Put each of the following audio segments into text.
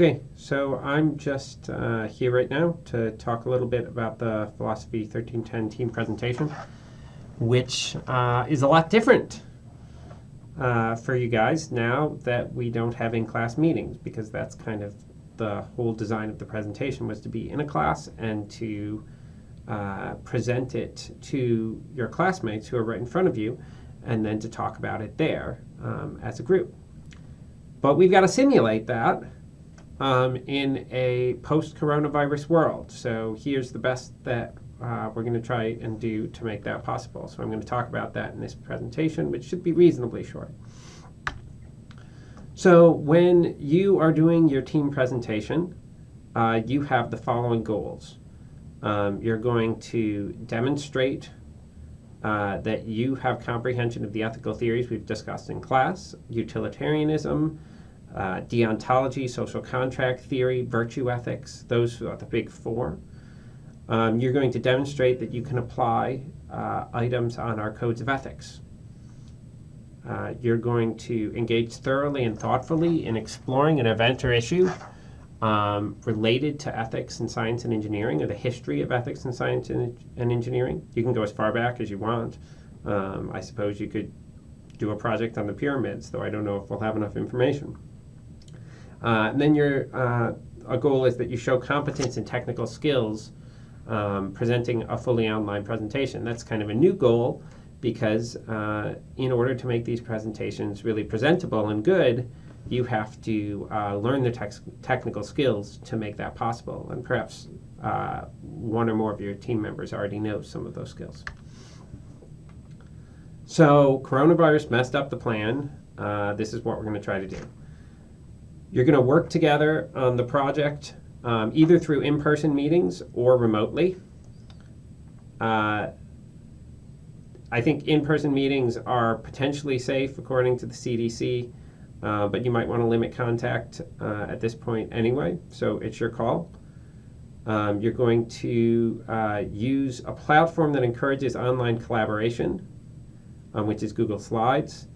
Okay, so I'm just here right now to talk a little bit about the Philosophy 1310 team presentation, which is a lot different for you guys now that we don't have in-class meetings, because that's kind of the whole design of the presentation, was to be in a class and to present it to your classmates who are right in front of you, and then to talk about it there as a group. But we've got to simulate that in a post-coronavirus world. So here's the best that we're going to try and do to make that possible. So I'm going to talk about that in this presentation, which should be reasonably short. So when you are doing your team presentation, you have the following goals. You're going to demonstrate that you have comprehension of the ethical theories we've discussed in class: utilitarianism, deontology, social contract theory, virtue ethics. Those are the big four. You're going to demonstrate that you can apply items on our codes of ethics. You're going to engage thoroughly and thoughtfully in exploring an event or issue related to ethics in science and engineering, or the history of ethics in science and engineering. You can go as far back as you want. I suppose you could do a project on the pyramids, though I don't know if we'll have enough information. And then a goal is that you show competence and technical skills presenting a fully online presentation. That's kind of a new goal, because in order to make these presentations really presentable and good, you have to learn the technical skills to make that possible. And perhaps one or more of your team members already knows some of those skills. So coronavirus messed up the plan. This is what we're going to try to do. You're going to work together on the project either through in-person meetings or remotely. I think in-person meetings are potentially safe according to the CDC, but you might want to limit contact at this point anyway, so it's your call. You're going to use a platform that encourages online collaboration, which is Google Slides,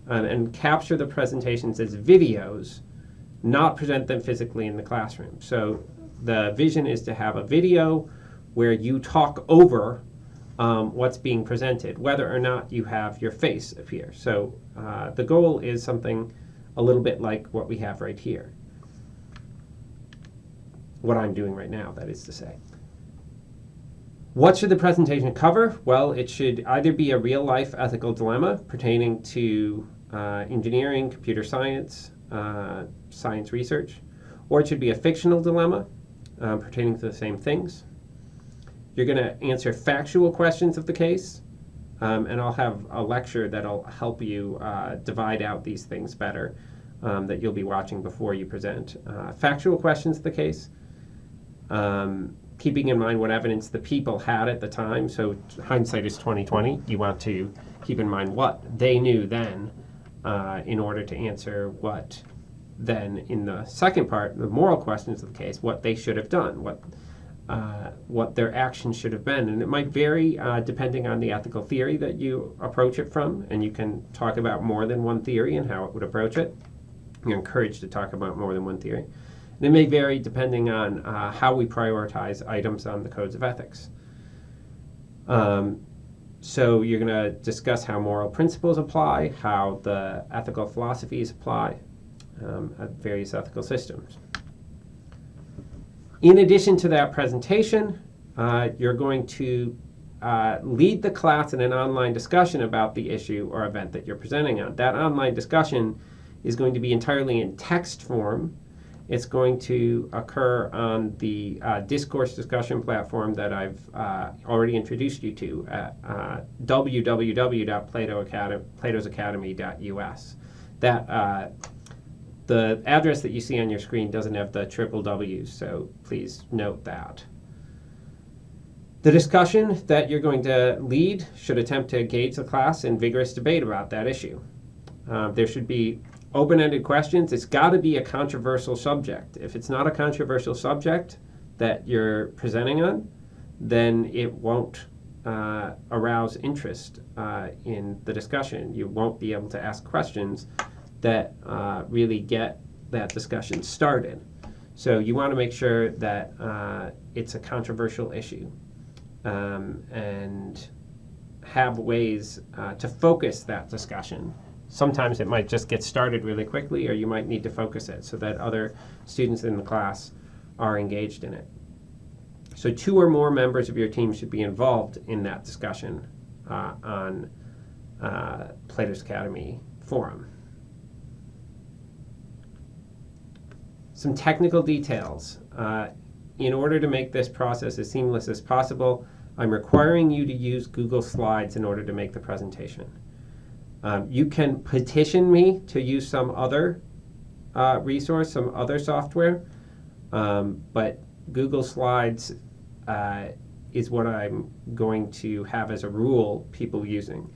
and capture the presentations as videos, not present them physically in the classroom. So the vision is to have a video where you talk over what's being presented, whether or not you have your face appear. So the goal is something a little bit like what we have right here. What I'm doing right now, that is to say. What should the presentation cover? Well, it should either be a real-life ethical dilemma pertaining to engineering, computer science, science research, or it should be a fictional dilemma pertaining to the same things. You're going to answer factual questions of the case, and I'll have a lecture that'll help you divide out these things better that you'll be watching before you present. Factual questions of the case, keeping in mind what evidence the people had at the time. So hindsight is 20/20. You want to keep in mind what they knew then in order to answer what then in the second part, the moral questions of the case, what they should have done, what their actions should have been. And it might vary depending on the ethical theory that you approach it from, and you can talk about more than one theory and how it would approach it. You're encouraged to talk about more than one theory. And it may vary depending on how we prioritize items on the codes of ethics. So you're going to discuss how moral principles apply, how the ethical philosophies apply at various ethical systems. In addition to that presentation, you're going to lead the class in an online discussion about the issue or event that you're presenting on. That online discussion is going to be entirely in text form. It's going to occur on the discourse discussion platform that I've already introduced you to at www.platosacademy.us. The address that you see on your screen doesn't have the triple W's, so please note that. The discussion that you're going to lead should attempt to engage the class in vigorous debate about that issue. There should be open-ended questions. It's got to be a controversial subject. If it's not a controversial subject that you're presenting on, then it won't arouse interest in the discussion. You won't be able to ask questions that really get that discussion started. So you want to make sure that it's a controversial issue, and have ways to focus that discussion. Sometimes it might just get started really quickly, or you might need to focus it so that other students in the class are engaged in it. So 2 or more members of your team should be involved in that discussion on Players Academy forum. Some technical details. In order to make this process as seamless as possible, I'm requiring you to use Google Slides in order to make the presentation. You can petition me to use some other resource, some other software, but Google Slides is what I'm going to have as a rule people using.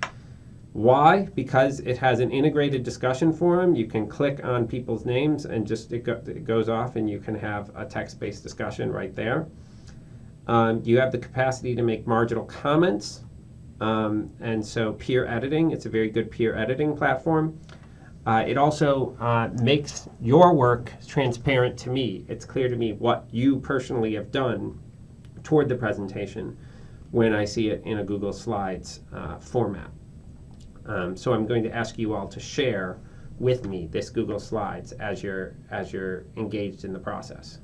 Why? Because it has an integrated discussion forum. You can click on people's names and just it goes off, and you can have a text-based discussion right there. You have the capacity to make marginal comments, and so peer editing. It's a very good peer editing platform. It also makes your work transparent to me. It's clear to me what you personally have done toward the presentation when I see it in a Google Slides format. So I'm going to ask you all to share with me this Google Slides as you're engaged in the process.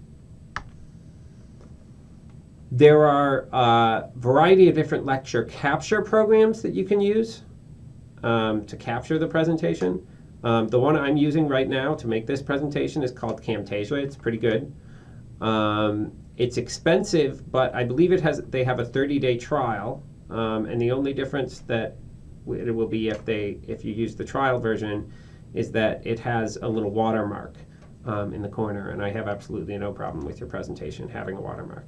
There are a variety of different lecture capture programs that you can use to capture the presentation. The one I'm using right now to make this presentation is called Camtasia. It's pretty good. It's expensive, but I believe they have a 30-day trial, and the only difference that it will be if you use the trial version is that it has a little watermark in the corner, and I have absolutely no problem with your presentation having a watermark.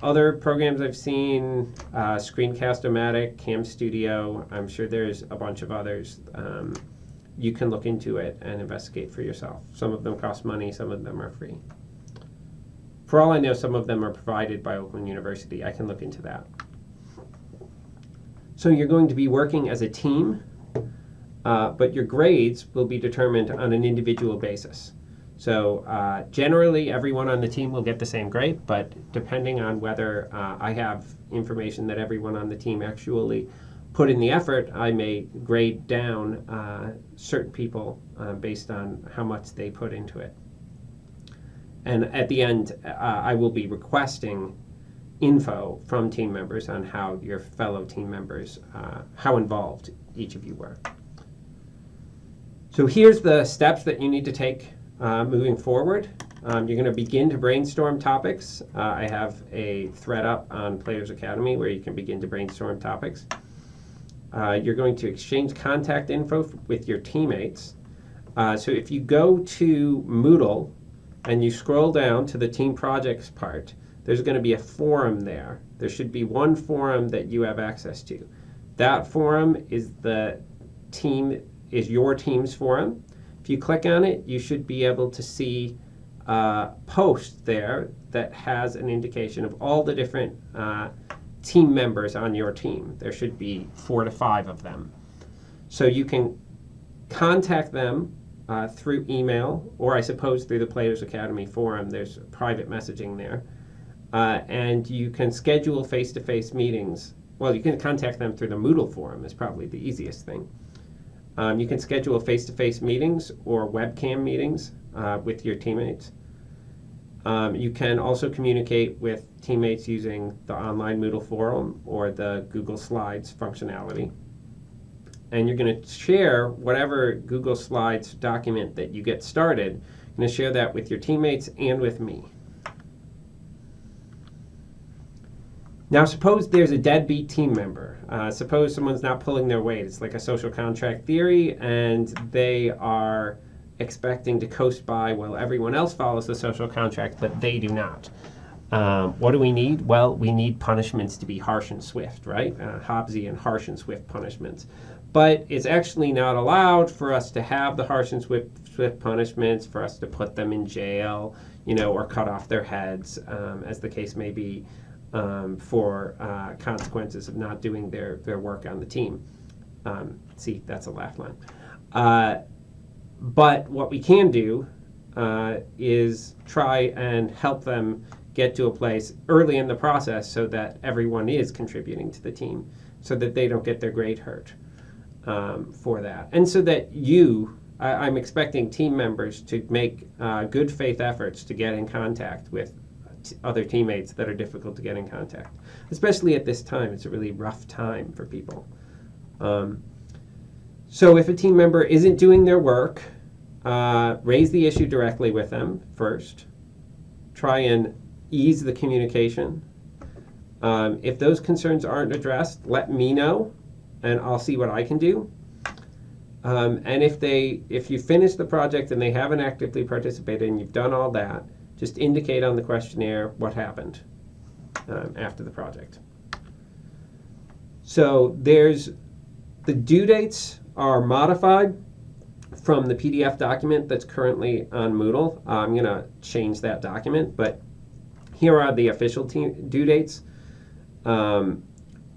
Other programs I've seen, Screencast-O-Matic, Cam Studio, I'm sure there's a bunch of others. You can look into it and investigate for yourself. Some of them cost money, some of them are free. For all I know, some of them are provided by Oakland University. I can look into that. So you're going to be working as a team, but your grades will be determined on an individual basis. So generally, everyone on the team will get the same grade, but depending on whether I have information that everyone on the team actually put in the effort, I may grade down certain people based on how much they put into it. And at the end, I will be requesting info from team members on how your fellow team members, how involved each of you were. So here's the steps that you need to take moving forward. You're going to begin to brainstorm topics. I have a thread up on Players Academy where you can begin to brainstorm topics. You're going to exchange contact info with your teammates. So if you go to Moodle and you scroll down to the team projects part, there's going to be a forum there. There should be one forum that you have access to. That forum is your team's forum. If you click on it, you should be able to see a post there that has an indication of all the different team members on your team. There should be 4 to 5 of them. So you can contact them through email, or I suppose through the Players Academy forum. There's private messaging there. And you can schedule face-to-face meetings. Well, you can contact them through the Moodle forum is probably the easiest thing. You can schedule face-to-face meetings or webcam meetings with your teammates. You can also communicate with teammates using the online Moodle forum or the Google Slides functionality. And you're going to share whatever Google Slides document that you get started. You're going to share that with your teammates and with me. Now, suppose there's a deadbeat team member. Suppose someone's not pulling their weight. It's like a social contract theory, and they are expecting to coast by while everyone else follows the social contract, but they do not. What do we need? Well, we need punishments to be harsh and swift, right? Hobbesian harsh and swift punishments. But it's actually not allowed for us to have the harsh and swift punishments, for us to put them in jail, or cut off their heads, as the case may be. For consequences of not doing their work on the team. See, that's a laugh line. But what we can do is try and help them get to a place early in the process so that everyone is contributing to the team, so that they don't get their grade hurt for that. And so that I'm expecting team members to make good faith efforts to get in contact with other teammates that are difficult to get in contact. Especially at this time, it's a really rough time for people. So if a team member isn't doing their work, raise the issue directly with them first. Try and ease the communication. If those concerns aren't addressed, let me know, and I'll see what I can do. And if you finish the project and they haven't actively participated and you've done all that, just indicate on the questionnaire what happened after the project. So the due dates are modified from the PDF document that's currently on Moodle. I'm going to change that document, but here are the official due dates.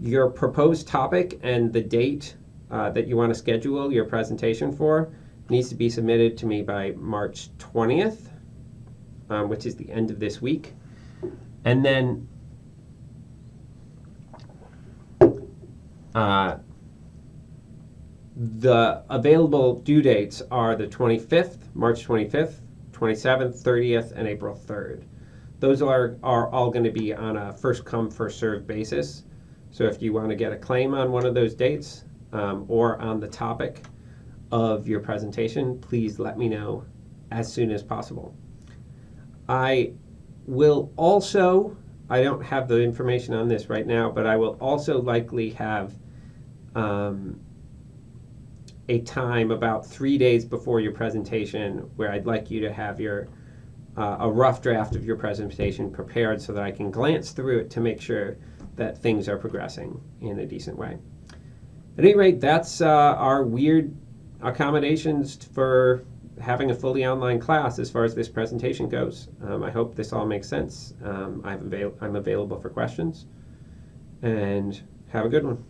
Your proposed topic and the date that you want to schedule your presentation for needs to be submitted to me by March 20th, which is the end of this week. And then the available due dates are the 25th, March 25th, 27th, 30th, and April 3rd. Those are all going to be on a first come, first served basis. So if you want to get a claim on one of those dates or on the topic of your presentation, please let me know as soon as possible. I will also, I don't have the information on this right now, but I will also likely have a time about 3 days before your presentation where I'd like you to have a rough draft of your presentation prepared so that I can glance through it to make sure that things are progressing in a decent way. At any rate, that's our weird accommodations for having a fully online class as far as this presentation goes. I hope this all makes sense. I'm available for questions, and have a good one.